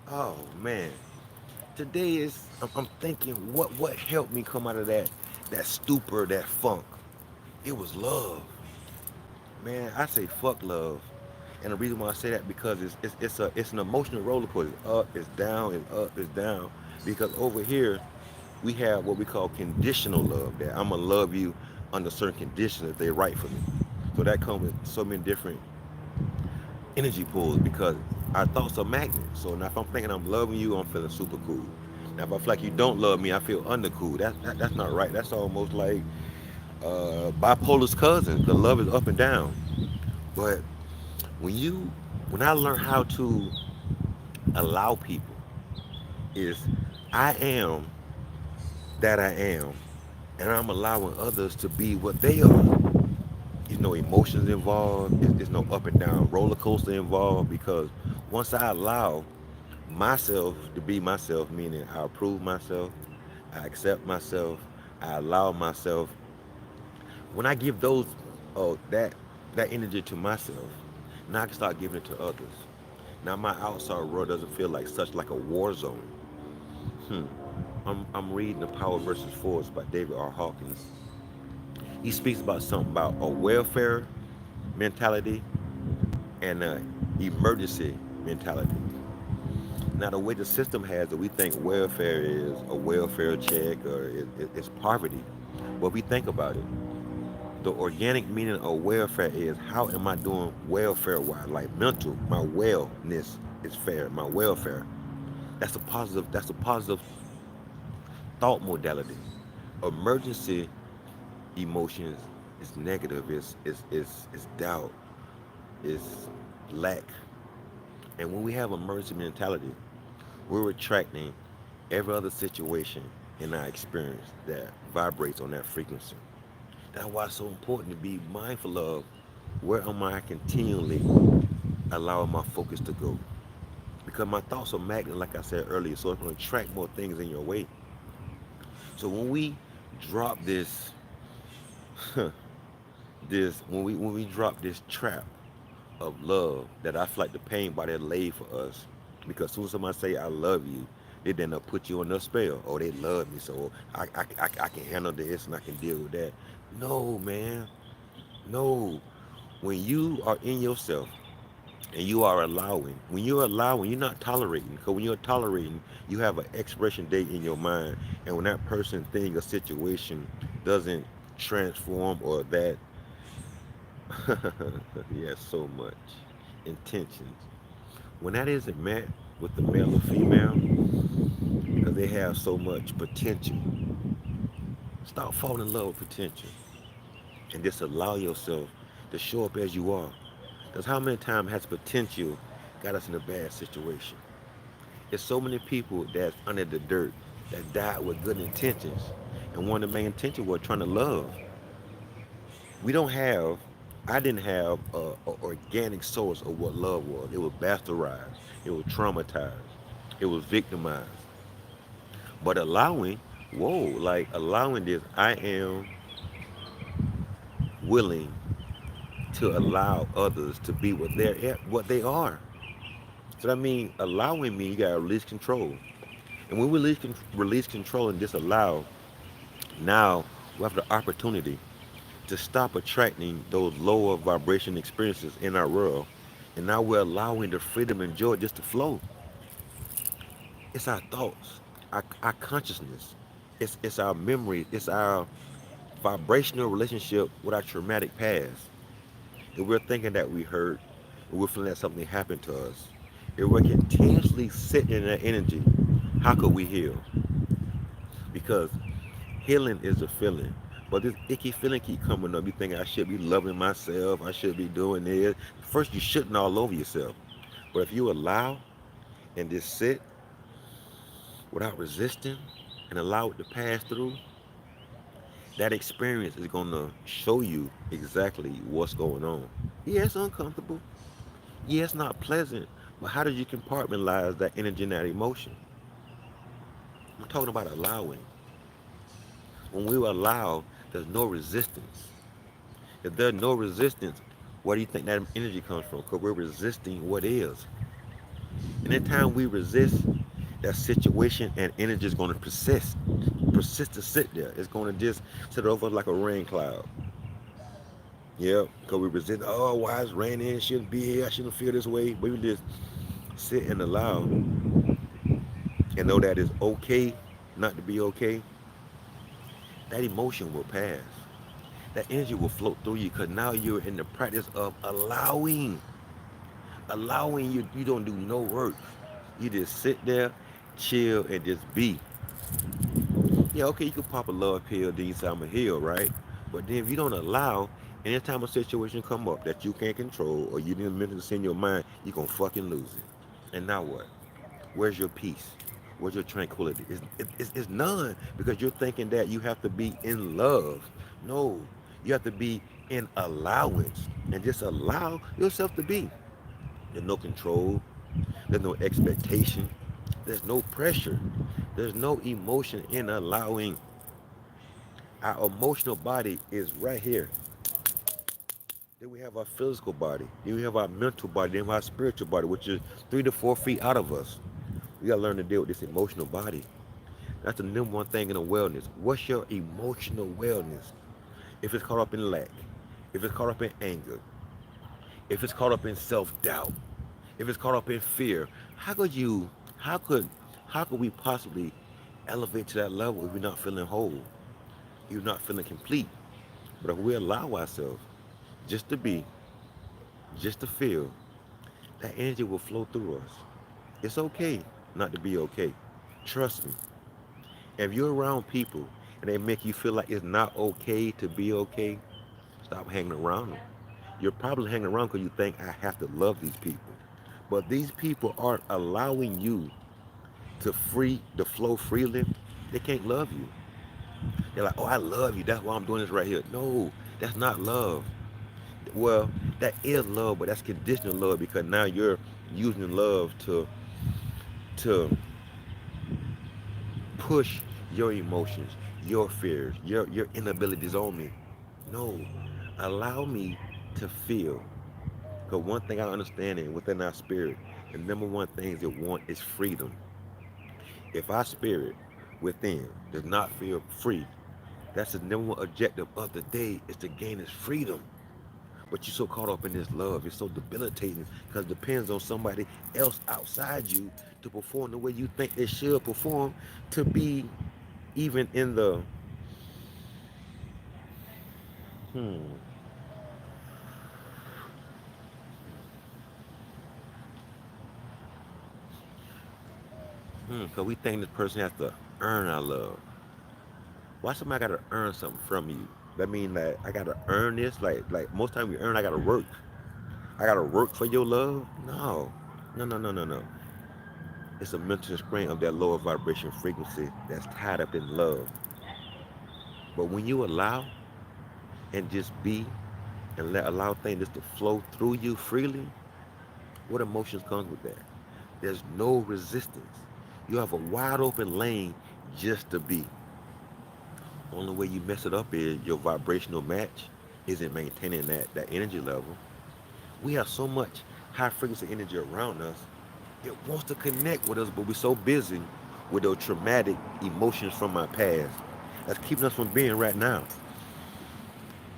Oh man, today is I'm thinking what helped me come out of that stupor, that funk. It was love, man. I say fuck love, and the reason why I say that because it's an emotional roller coaster. It's up, it's down, it's up, it's down. Because over here we have what we call conditional love. That I'm gonna love you under certain conditions if they're right for me. So that comes with so many different energy pulls because our thoughts are magnets. So now if I'm thinking I'm loving you, I'm feeling super cool. Now if I feel like you don't love me, I feel undercool. That's not right. That's almost like bipolar's cousin. The love is up and down. But when you when I learn how to allow people is I am that I am and I'm allowing others to be what they are. There's no emotions involved. There's no up and down roller coaster involved because once I allow myself to be myself, meaning I approve myself, I accept myself, I allow myself. When I give those, that energy to myself, now I can start giving it to others. Now my outside world doesn't feel like such like a war zone. Hmm. I'm reading The Power versus Force by David R. Hawkins. He speaks about something about a welfare mentality and a emergency mentality. Now, the way the system has it, we think welfare is a welfare check or it's poverty. But we think about it. The organic meaning of welfare is how am I doing welfare wise, like mental, my wellness is fair, my welfare. That's a positive thought modality. Emergency emotions is negative, is doubt, is lack. And when we have emergency mentality, we're attracting every other situation in our experience that vibrates on that frequency. That's why it's so important to be mindful of where am I continually allowing my focus to go. Because my thoughts are magnet, like I said earlier, so it's going to attract more things in your way. So when we drop this when we drop this trap of love that I feel like the pain body had laid for us. Because as soon as somebody say I love you, they then put you on the spell. Oh, they love me, so I can handle this and I can deal with that. No, man. No. When you are in yourself and you are allowing, when you're not tolerating. Because when you're tolerating, you have an expiration date in your mind. And when that person, thing, or situation doesn't transform or that, yeah, so much intentions. When that isn't met with the male or female, because they have so much potential, stop falling in love with potential and just allow yourself to show up as you are. Because how many times has potential got us in a bad situation? There's so many people that's under the dirt that died with good intentions. And one of the main intentions was trying to love. We don't have, I didn't have a organic source of what love was. It was bastardized. It was traumatized. It was victimized. But allowing, whoa, like allowing this, I am willing to allow others to be what they are. So that means allowing me, you gotta release control. And when we release control and disallow, now we have the opportunity to stop attracting those lower vibration experiences in our world. And now we're allowing the freedom and joy just to flow. It's our thoughts, our consciousness, it's our memory, it's our vibrational relationship with our traumatic past. If we're thinking that we hurt, if we're feeling that something happened to us, if we're continuously sitting in that energy, how could we heal? Because healing is a feeling. But this icky feeling keep coming up. You think I should be loving myself, I should be doing this. First you shouldn't all over yourself. But if you allow and just sit without resisting and allow it to pass through, that experience is gonna show you exactly what's going on. Yeah, it's uncomfortable. Yeah, it's not pleasant. But how did you compartmentalize that energy and that emotion? I'm talking about allowing. When we allow, there's no resistance. If there's no resistance, where do you think that energy comes from? Because we're resisting what is. Anytime we resist that situation and energy is going to persist to sit there. It's going to just sit over like a rain cloud. Yeah, because we resist. Oh, why is raining? It shouldn't be here. I shouldn't feel this way. But we just sit and allow and know that it's okay not to be okay. That emotion will pass. That energy will float through you because now you're in the practice of allowing you don't do no work. You just sit there, chill, and just be. Yeah, okay, you can pop a love pill, then you say I'm a heal, right? But then if you don't allow, anytime a situation come up that you can't control or you didn't mentally send your mind, you're gonna fucking lose it. And now what? Where's your peace? Where's your tranquility? It's none because you're thinking that you have to be in love. No, you have to be in allowance and just allow yourself to be. There's no control. There's no expectation. There's no pressure. There's no emotion in allowing. Our emotional body is right here. Then we have our physical body. Then we have our mental body. Then we have our spiritual body, which is 3 to 4 feet out of us. We gotta learn to deal with this emotional body. That's the number one thing in a wellness. What's your emotional wellness? If it's caught up in lack, if it's caught up in anger, if it's caught up in self-doubt, if it's caught up in fear, how could you, how could, how could we possibly elevate to that level if we're not feeling whole, if you're not feeling complete? But if we allow ourselves just to be, just to feel, that energy will flow through us. It's okay not to be okay. Trust me. If you're around people and they make you feel like it's not okay to be okay, stop hanging around them. You're probably hanging around because you think I have to love these people. But these people aren't allowing you to flow freely. They can't love you. They're like, oh, I love you. That's why I'm doing this right here. No, that's not love. Well, that is love, but that's conditional love because now you're using love to push your emotions, your fears, your inabilities on me. No, allow me to feel. Because one thing I understand is within our spirit, the number one things it want is freedom. If our spirit within does not feel free, that's the number one objective of the day is to gain its freedom. But you're so caught up in this love, it's so debilitating because it depends on somebody else outside you to perform the way you think they should perform to be even in the hmm because we think this person has to earn our love. Why somebody gotta earn something from you? That mean that I gotta earn this? Like most time we earn, I gotta work. I gotta work for your love? No. No, no, no, no, no. It's a mental strain of that lower vibration frequency that's tied up in love. But when you allow and just be and allow things just to flow through you freely, what emotions comes with that? There's no resistance. You have a wide open lane just to be. Only way you mess it up is your vibrational match isn't maintaining that energy level. We have so much high frequency energy around us. It wants to connect with us, but we're so busy with those traumatic emotions from our past that's keeping us from being right now.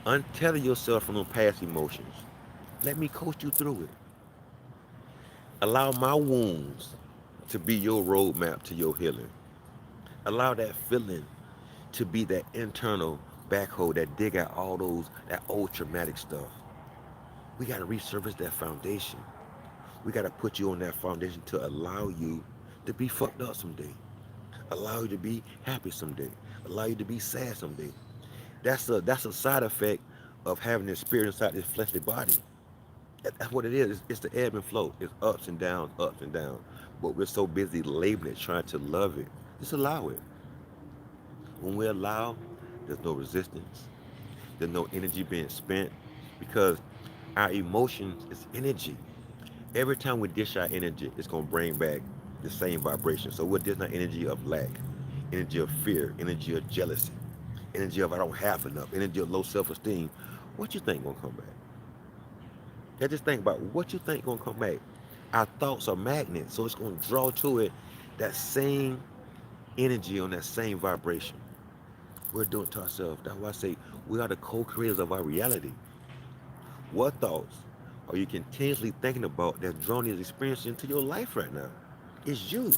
Untether yourself from those past emotions. Let me coach you through it. Allow my wounds to be your roadmap to your healing. Allow that feeling to be that internal backhoe that dig out all those that old traumatic stuff. We gotta resurface that foundation. We gotta put you on that foundation to allow you to be fucked up someday. Allow you to be happy someday. Allow you to be sad someday. That's a side effect of having this spirit inside this fleshly body. That's what it is. It's the ebb and flow. It's ups and downs, ups and downs. But we're so busy labeling it, trying to love it. Just allow it. When we allow, there's no resistance. There's no energy being spent because our emotions is energy. Every time we dish our energy, it's gonna bring back the same vibration. So we're dishing our energy of lack, energy of fear, energy of jealousy, energy of I don't have enough, energy of low self-esteem. What you think gonna come back? Yeah, just think about what you think gonna come back. Our thoughts are magnets, so it's going to draw to it that same energy on that same vibration. We're doing it to ourselves. That's why I say we are the co-creators of our reality. What thoughts are you continuously thinking about that drawing these experiences into your life right now? It's you.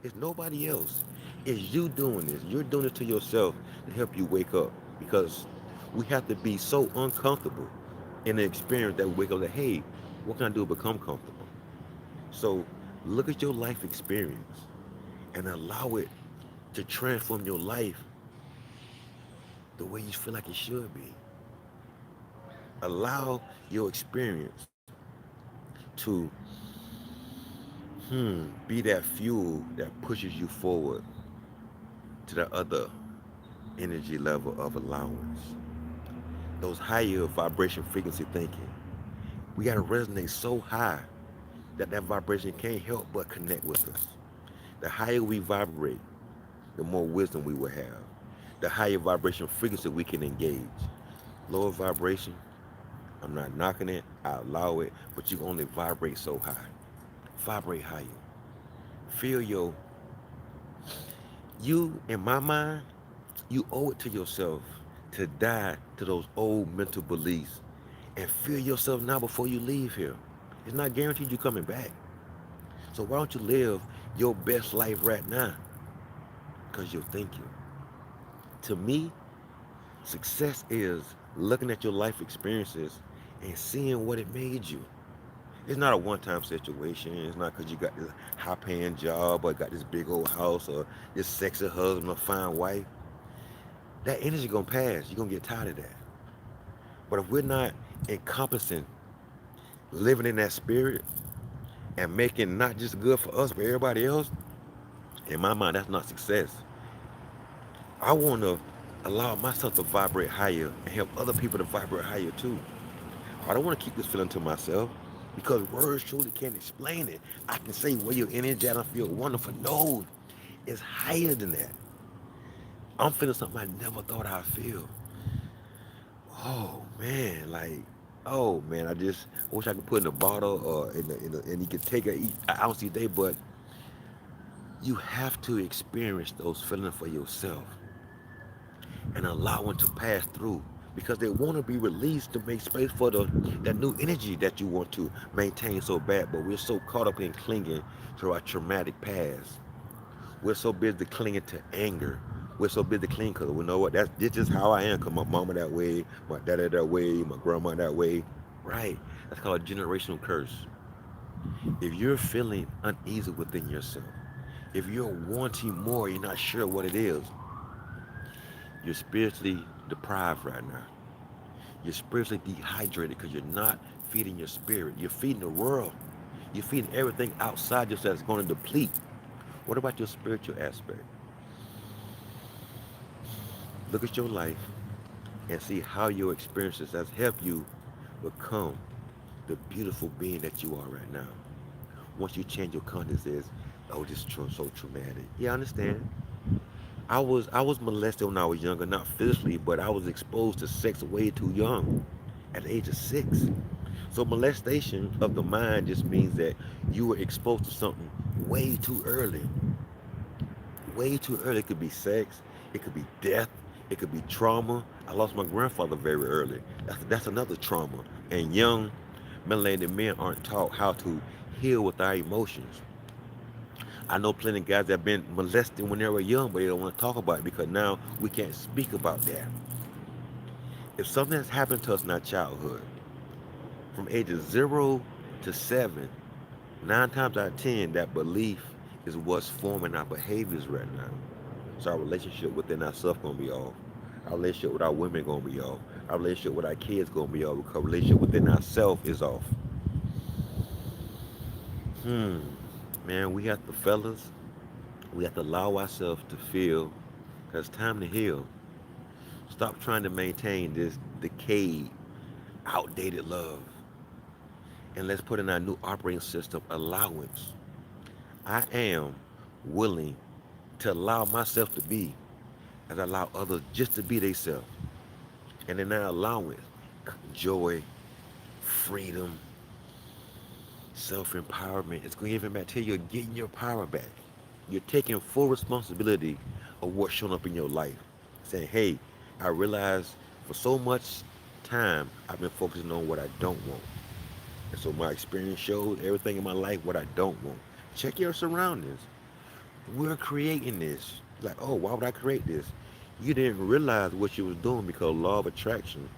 It's nobody else. It's you doing this. You're doing it to yourself to help you wake up because we have to be so uncomfortable in the experience that we wake up like, hey, what can I do to become comfortable? So look at your life experience and allow it to transform your life the way you feel like it should be. Allow your experience to be that fuel that pushes you forward to the other energy level of allowance. Those higher vibration frequency thinking. We gotta resonate so high that that vibration can't help but connect with us. The higher we vibrate, the more wisdom we will have. The higher vibration frequency we can engage. Lower vibration, I'm not knocking it, I allow it, but you can only vibrate so high. Vibrate higher. Feel you, in my mind, you owe it to yourself to die to those old mental beliefs and feel yourself now before you leave here. It's not guaranteed you coming back. So why don't you live your best life right now? Because you're thinking. To me, success is looking at your life experiences and seeing what it made you. It's not a one-time situation. It's not because you got this high-paying job or got this big old house or this sexy husband or fine wife. That energy gonna pass. You're gonna get tired of that. But if we're not encompassing living in that spirit and making not just good for us but everybody else, in my mind, that's not success. I want to allow myself to vibrate higher and help other people to vibrate higher too. I don't want to keep this feeling to myself because words truly can't explain it. I can say where your energy at, I feel wonderful. No, it's higher than that. I'm feeling something I never thought I'd feel. Oh man, oh man, I wish I could put in a bottle or and you could take eat an ounce a day, but you have to experience those feelings for yourself and allow them to pass through because they want to be released to make space for that new energy that you want to maintain so bad. But we're so caught up in clinging to our traumatic past. We're so busy clinging to anger. We're so busy clinging because we know what this is how I am. Cause my mama that way, my daddy that way, my grandma that way. Right. That's called a generational curse. If you're feeling uneasy within yourself, if you're wanting more, you're not sure what it is, you're spiritually deprived right now. You're spiritually dehydrated because you're not feeding your spirit. You're feeding the world. You're feeding everything outside yourself that's going to deplete. What about your spiritual aspect? Look at your life and see how your experiences has helped you become the beautiful being that you are right now. Once you change your consciousness, is, oh, this is so traumatic. Yeah, I understand. I was molested when I was younger, not physically, but I was exposed to sex way too young, at the age of 6. So molestation of the mind just means that you were exposed to something way too early. Way too early. It could be sex, it could be death, it could be trauma. I lost my grandfather very early. That's another trauma. And young melanated men aren't taught how to heal with our emotions. I know plenty of guys that have been molested when they were young, but they don't want to talk about it because now we can't speak about that. If something has happened to us in our childhood, from ages 0 to 7, 9 times out of 10, that belief is what's forming our behaviors right now. So our relationship within ourselves gonna be off. Our relationship with our women gonna be off. Our relationship with our kids gonna be off because our relationship within ourselves is off. Hmm. Man, we have to, fellas, we have to allow ourselves to feel because it's time to heal. Stop trying to maintain this decayed, outdated love. And let's put in our new operating system allowance. I am willing to allow myself to be and allow others just to be themselves. And in that allowance, joy, freedom, Self empowerment. It's going to give him back to you. You're getting your power back. You're taking full responsibility of what's shown up in your life. Saying, hey, I realize for so much time I've been focusing on what I don't want. And so my experience shows everything in my life what I don't want. Check your surroundings. We're creating this. Like, oh, why would I create this? You didn't realize what you was doing because law of attraction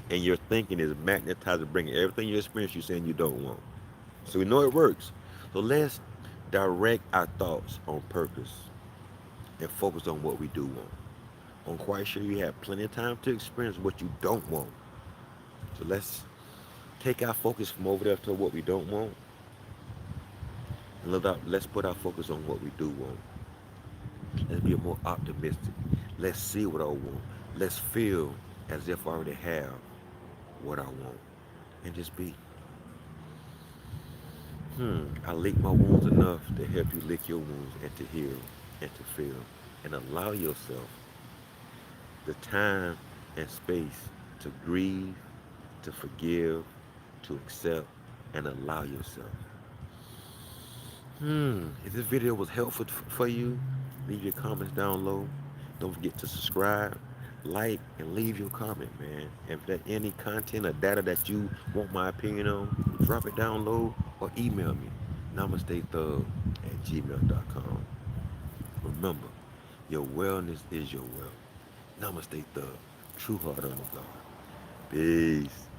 and your thinking is magnetizing, bringing everything you experience you saying you don't want. So we know it works. So let's direct our thoughts on purpose and focus on what we do want. I'm quite sure you have plenty of time to experience what you don't want. So let's take our focus from over there to what we don't want, and let's put our focus on what we do want. Let's be more optimistic. Let's see what I want. Let's feel as if I already have what I want. And just be, I lick my wounds enough to help you lick your wounds and to heal and to feel. And allow yourself the time and space to grieve, to forgive, to accept, and allow yourself. If this video was helpful for you, leave your comments down low. Don't forget to subscribe, like, and leave your comment, man. If there's any content or data that you want my opinion on, drop it down low or email me. NamasteThug@gmail.com. Remember, your wellness is your wealth. Namaste Thug. True heart on the guard. Peace.